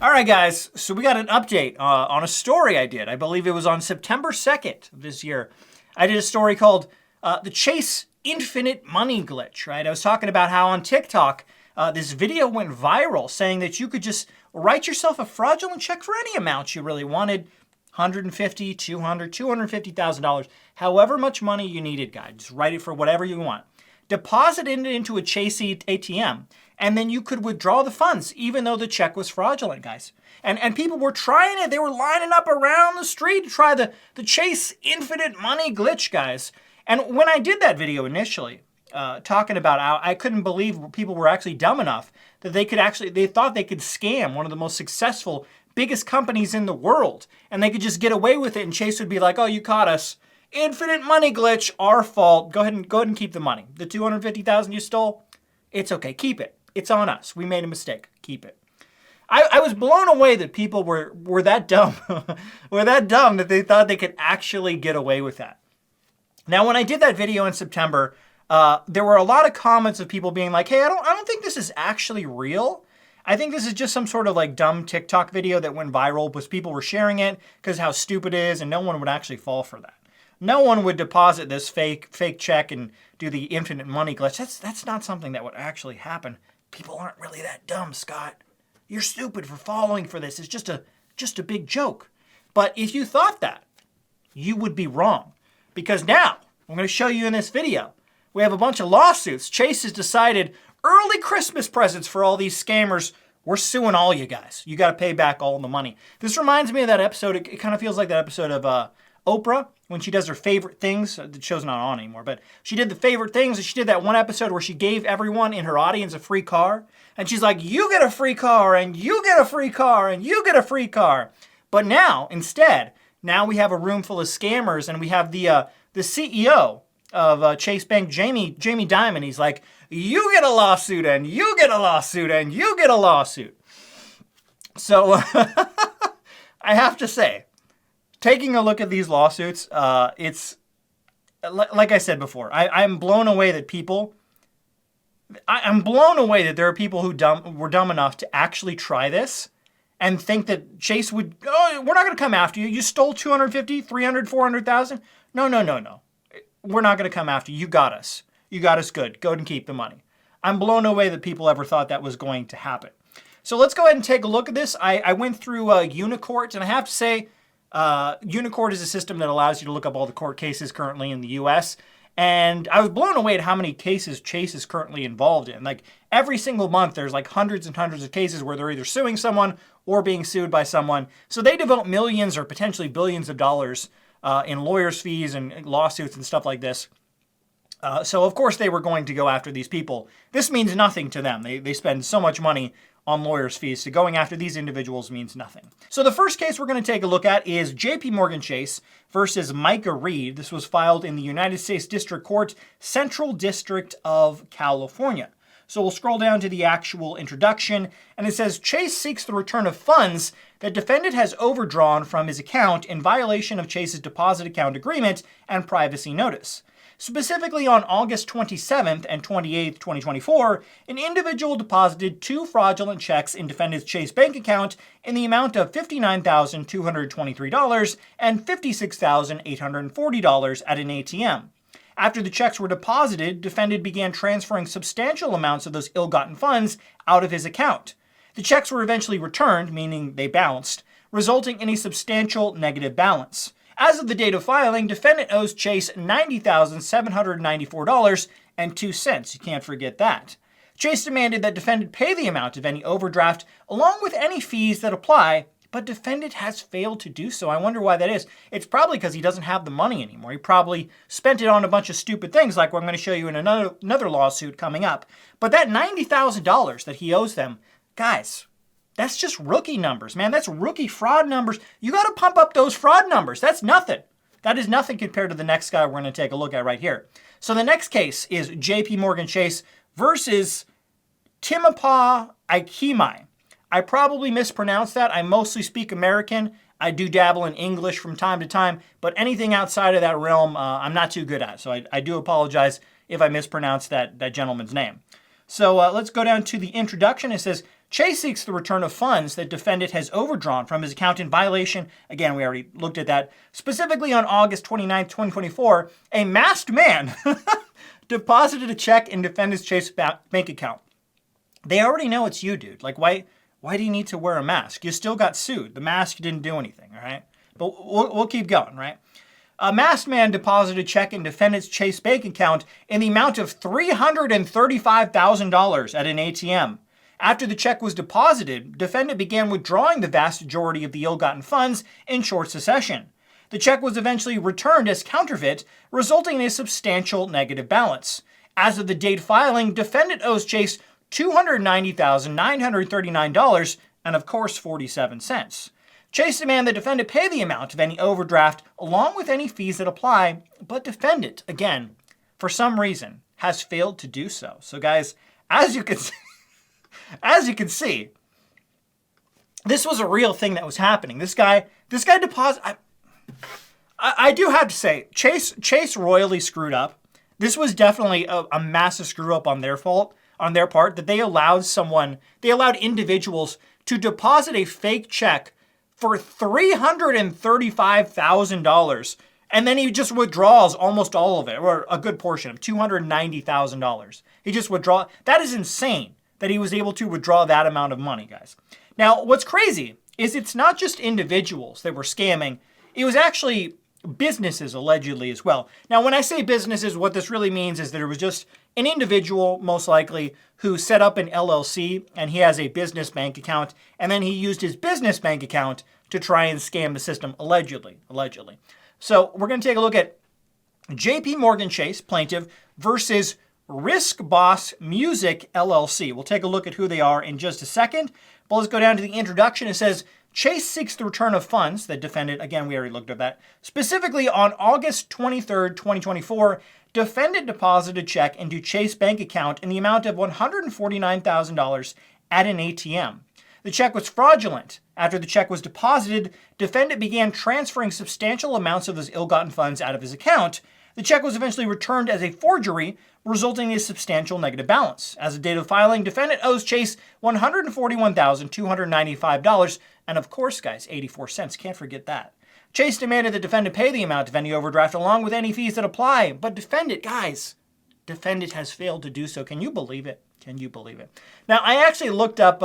All right, guys, so we got an update on a story I did. I believe it was on September 2nd of this year. I did a story called The Chase Infinite Money Glitch, right? I was talking about how on TikTok, this video went viral saying that you could just write yourself a fraudulent check for any amount you really wanted. $150, $200, $250,000, however much money you needed, guys. Just write it for whatever you want. Deposit it into a Chase ATM, and then you could withdraw the funds, even though the check was fraudulent, guys. And people were trying it. They were lining up around the street to try the Chase Infinite Money Glitch, guys. And when I did that video initially, talking about how I couldn't believe people were actually dumb enough that they thought they could scam one of the most successful, biggest companies in the world, and they could just get away with it, and Chase would be like, oh, you caught us. Infinite money glitch, our fault. Go ahead and keep the money. The $250,000 you stole, it's okay. Keep it. It's on us. We made a mistake. Keep it. I was blown away that people were that dumb. were that dumb that they thought they could actually get away with that. Now, when I did that video in September, there were a lot of comments of people being like, hey, I don't think this is actually real. I think this is just some sort of like dumb TikTok video that went viral because people were sharing it because how stupid it is, and no one would actually fall for that. No one would deposit this fake check and do the infinite money glitch. That's not something that would actually happen. People aren't really that dumb, Scott. You're stupid for falling for this. It's just a big joke. But if you thought that, you would be wrong. Because now, I'm going to show you in this video, we have a bunch of lawsuits. Chase has decided early Christmas presents for all these scammers. We're suing all you guys. You got to pay back all the money. This reminds me of that episode. It kind of feels like that episode of Oprah, when she does her favorite things. The show's not on anymore, but she did the favorite things, and she did that one episode where she gave everyone in her audience a free car, and she's like, you get a free car, and you get a free car, and you get a free car. But now, instead, we have a room full of scammers, and we have the CEO of Chase Bank, Jamie Dimon. He's like, you get a lawsuit, and you get a lawsuit, and you get a lawsuit. So I have to say, taking a look at these lawsuits, it's, like I said before, I'm blown away that I'm blown away that there are people who were dumb enough to actually try this and think that Chase would, oh, we're not going to come after you. You stole $250,000, $300,000, $400,000. No. We're not going to come after you. You got us. You got us good. Go ahead and keep the money. I'm blown away that people ever thought that was going to happen. So let's go ahead and take a look at this. I went through Unicourt, and I have to say, Unicourt is a system that allows you to look up all the court cases currently in the U.S., and I was blown away at how many cases Chase is currently involved in. Like, every single month, there's like hundreds and hundreds of cases where they're either suing someone or being sued by someone. So they devote millions or potentially billions of dollars in lawyers' fees and lawsuits and stuff like this. So, of course, they were going to go after these people. This means nothing to them. They spend so much money on lawyers' fees, so going after these individuals means nothing. So the first case we're going to take a look at is JP Morgan Chase versus Micah Reed. This was filed in the United States District Court, Central District of California. So we'll scroll down to the actual introduction, and it says, Chase seeks the return of funds that defendant has overdrawn from his account in violation of Chase's deposit account agreement and privacy notice. Specifically, on August 27th and 28th, 2024, an individual deposited two fraudulent checks in defendant's Chase bank account in the amount of $59,223 and $56,840 at an ATM. After the checks were deposited, defendant began transferring substantial amounts of those ill-gotten funds out of his account. The checks were eventually returned, meaning they bounced, resulting in a substantial negative balance. As of the date of filing, defendant owes Chase $90,794.02. You can't forget that. Chase demanded that defendant pay the amount of any overdraft, along with any fees that apply, but defendant has failed to do so. I wonder why that is. It's probably because he doesn't have the money anymore. He probably spent it on a bunch of stupid things, like what I'm going to show you in another lawsuit coming up. But that $90,000 that he owes them, guys, that's just rookie numbers, man. That's rookie fraud numbers. You got to pump up those fraud numbers. That's nothing. That is nothing compared to the next guy we're going to take a look at right here. So the next case is JP Morgan Chase versus Timpa Ikimi. I probably mispronounced that. I mostly speak American. I do dabble in English from time to time, but anything outside of that realm, I'm not too good at. So I do apologize if I mispronounced that gentleman's name. So let's go down to the introduction. It says, Chase seeks the return of funds that defendant has overdrawn from his account in violation. Again, we already looked at that. Specifically on August 29, 2024, a masked man deposited a check in defendant's Chase bank account. They already know it's you, dude. Like, why do you need to wear a mask? You still got sued. The mask didn't do anything, all right? But we'll keep going, right? A masked man deposited a check in defendant's Chase bank account in the amount of $335,000 at an ATM. After the check was deposited, defendant began withdrawing the vast majority of the ill-gotten funds in short succession. The check was eventually returned as counterfeit, resulting in a substantial negative balance. As of the date filing, defendant owes Chase $290,939 and, of course, 47 cents. Chase demanded the defendant pay the amount of any overdraft along with any fees that apply, but defendant, again, for some reason, has failed to do so. So, guys, as you can see, this was a real thing that was happening. This guy deposited. I do have to say, Chase royally screwed up. This was definitely a massive screw up on their part, that they allowed individuals to deposit a fake check for $335,000, and then he just withdraws almost all of it, or a good portion of $290,000. He just withdraw. That is insane that he was able to withdraw that amount of money, guys. Now, what's crazy is it's not just individuals that were scamming. It was actually businesses, allegedly, as well. Now, when I say businesses, what this really means is that it was just an individual, most likely, who set up an LLC, and he has a business bank account, and then he used his business bank account to try and scam the system, allegedly. So we're going to take a look at JP Morgan Chase, plaintiff, versus Risk Boss Music LLC. We'll take a look at who they are in just a second, but let's go down to the introduction. It says, Chase seeks the return of funds that defendant, again, we already looked at that. Specifically, on August 23rd, 2024, defendant deposited a check into Chase bank account in the amount of $149,000 at an ATM. The check was fraudulent. After the check was deposited, defendant began transferring substantial amounts of those ill-gotten funds out of his account. The check was eventually returned as a forgery, resulting in a substantial negative balance. As of date of filing, defendant owes Chase $141,295, and of course, guys, 84 cents. Can't forget that. Chase demanded the defendant pay the amount of any overdraft along with any fees that apply, but defendant has failed to do so. Can you believe it? Now, I actually looked up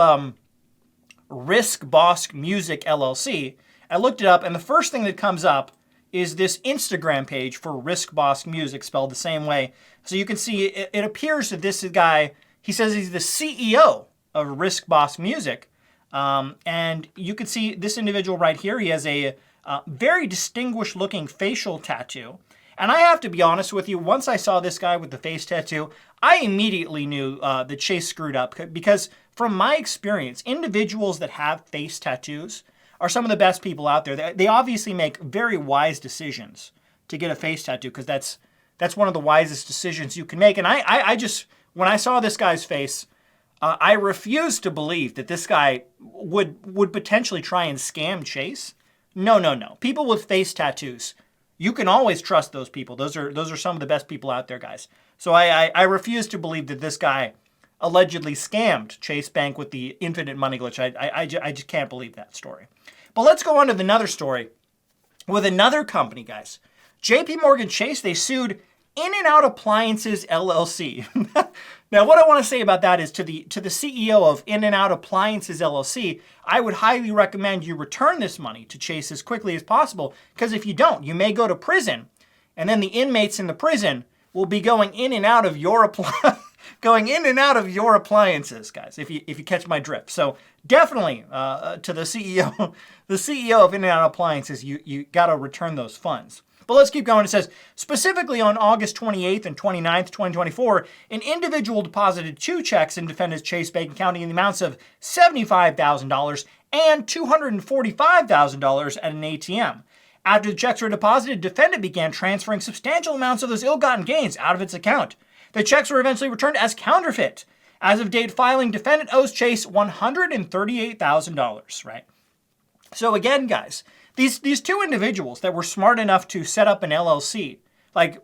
Risk Boss Music LLC. I looked it up, and the first thing that comes up is this Instagram page for Risk Boss Music, spelled the same way. So you can see it appears that this guy, he says he's the CEO of Risk Boss Music. And you can see this individual right here. He has a very distinguished looking facial tattoo. And I have to be honest with you, once I saw this guy with the face tattoo, I immediately knew that Chase screwed up, because from my experience, individuals that have face tattoos are some of the best people out there. They obviously make very wise decisions to get a face tattoo, because that's one of the wisest decisions you can make. And I just, when I saw this guy's face, I refused to believe that this guy would potentially try and scam Chase. No. People with face tattoos, you can always trust those people. Those are some of the best people out there, guys. So I refuse to believe that this guy allegedly scammed Chase Bank with the infinite money glitch. I just can't believe that story. But let's go on to another story with another company, guys. JP Morgan Chase, they sued In-N-Out Appliances LLC. Now, what I want to say about that is to the CEO of In-N-Out Appliances LLC, I would highly recommend you return this money to Chase as quickly as possible, because if you don't, you may go to prison, and then the inmates in the prison will be going in and out of your appliances, guys, if you catch my drift. So definitely to the CEO of In-N-Out Appliances, you got to return those funds. But let's keep going. It says, specifically on August 28th and 29th, 2024, an individual deposited 2 checks in defendant's Chase bank account in the amounts of $75,000 and $245,000 at an ATM. After the checks were deposited, defendant began transferring substantial amounts of those ill-gotten gains out of its account. The checks were eventually returned as counterfeit. As of date filing, defendant owes Chase $138,000, right? So again, guys, these 2 individuals that were smart enough to set up an LLC, like,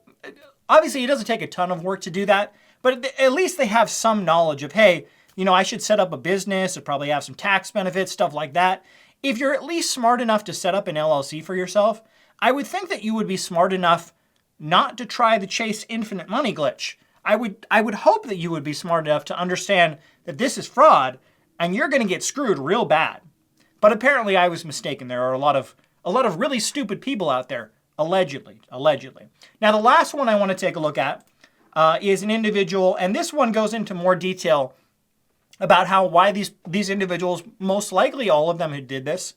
obviously it doesn't take a ton of work to do that, but at least they have some knowledge of, hey, I should set up a business, it'd probably have some tax benefits, stuff like that. If you're at least smart enough to set up an LLC for yourself, I would think that you would be smart enough not to try the Chase infinite money glitch. I would hope that you would be smart enough to understand that this is fraud and you're going to get screwed real bad. But apparently I was mistaken. There are a lot of really stupid people out there, allegedly. Now the last one I want to take a look at is an individual, and this one goes into more detail about why these individuals, most likely all of them who did this,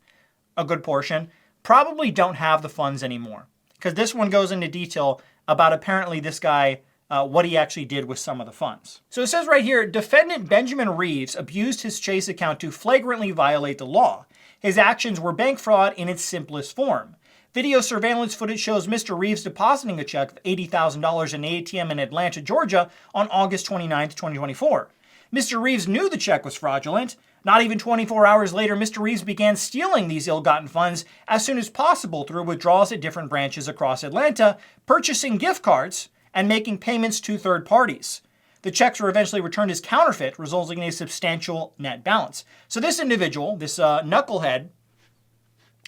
a good portion, probably don't have the funds anymore. Because this one goes into detail about apparently this guy, what he actually did with some of the funds. So it says right here, defendant Benjamin Reeves abused his Chase account to flagrantly violate the law. His actions were bank fraud in its simplest form. Video surveillance footage shows Mr. Reeves depositing a check of $80,000 in an ATM in Atlanta, Georgia on August 29, 2024. Mr. Reeves knew the check was fraudulent. Not even 24 hours later, Mr. Reeves began stealing these ill-gotten funds as soon as possible through withdrawals at different branches across Atlanta, purchasing gift cards, and making payments to third parties. The checks were eventually returned as counterfeit, resulting in a substantial net balance. So this individual, this knucklehead,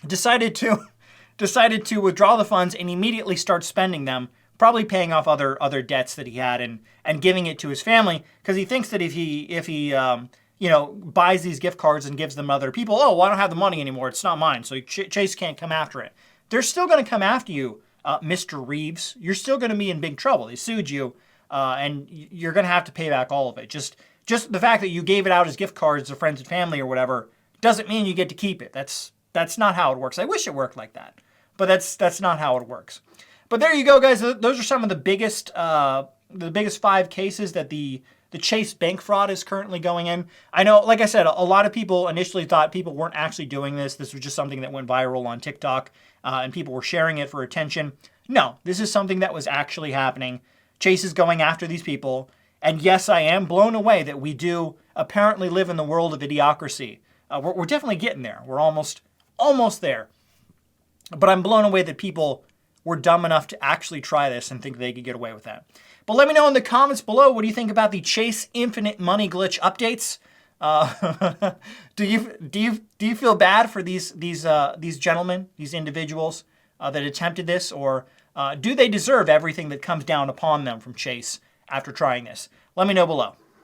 decided to withdraw the funds and immediately start spending them, probably paying off other debts that he had and giving it to his family, because he thinks that if he buys these gift cards and gives them to other people, oh, well, I don't have the money anymore, it's not mine, so Chase can't come after it. They're still going to come after you, Mr. Reeves. You're still going to be in big trouble. They sued you, and you're going to have to pay back all of it. Just the fact that you gave it out as gift cards to friends and family or whatever doesn't mean you get to keep it. That's not how it works. I wish it worked like that, but that's not how it works. But there you go, guys. Those are some of the biggest 5 cases that the Chase bank fraud is currently going in. I know, like I said, a lot of people initially thought people weren't actually doing this. This was just something that went viral on TikTok, and people were sharing it for attention. No, this is something that was actually happening. Chase is going after these people. And yes, I am blown away that we do apparently live in the world of idiocracy. We're definitely getting there. We're almost there. But I'm blown away that people were dumb enough to actually try this and think they could get away with that. But let me know in the comments below, what do you think about the Chase infinite money glitch updates? Do you feel bad for these gentlemen, these individuals that attempted this, or do they deserve everything that comes down upon them from Chase after trying this? Let me know below.